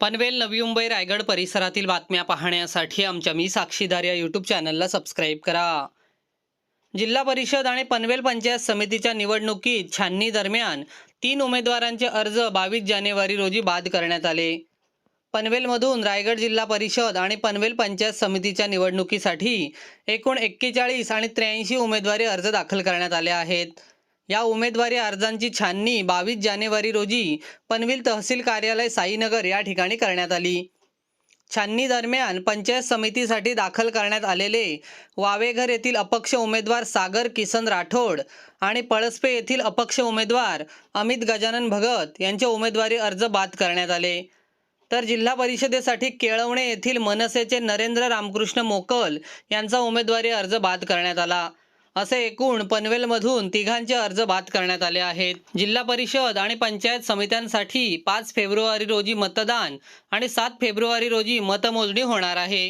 पनवेल, नवी मुंबई, रायगड परिसरातील बातम्या पाहण्यासाठी आमच्या मी साक्षीदार या यूट्यूब चॅनलला सबस्क्राईब करा। जिल्हा परिषद आणि पनवेल पंचायत समितीच्या निवडणुकीत छाननी दरम्यान 3 उमेदवारांचे अर्ज 22 जानेवारी रोजी बाद करण्यात आले। पनवेलमधून रायगड जिल्हा परिषद आणि पनवेल पंचायत समितीच्या निवडणुकीसाठी एकूण 41 आणि 83 उमेदवारी अर्ज दाखल करण्यात आले आहेत। या उमेदवारी अर्जांची छाननी 22 जानेवारी रोजी पनवेल तहसील कार्यालय साईनगर या ठिकाणी करण्यात आली। छाननी दरम्यान पंचायत समितीसाठी दाखल करण्यात आलेले वावेघर येथील अपक्ष उमेदवार सागर किसन राठोड आणि पळसपे येथील अपक्ष उमेदवार अमित गजानन भगत यांचे उमेदवारी अर्ज बाद करण्यात आले। तर जिल्हा परिषदेसाठी केळवणे येथील मनसेचे नरेंद्र रामकृष्ण मोकल यांचा उमेदवारी अर्ज बाद करण्यात आला। असे एकूण पनवेलमधून तिघांचे अर्ज बाद करण्यात आले आहेत। जिल्हा परिषद आणि पंचायत समित्यांसाठी 5 फेब्रुवारी रोजी मतदान आणि 7 फेब्रुवारी रोजी मतमोजणी होणार आहे।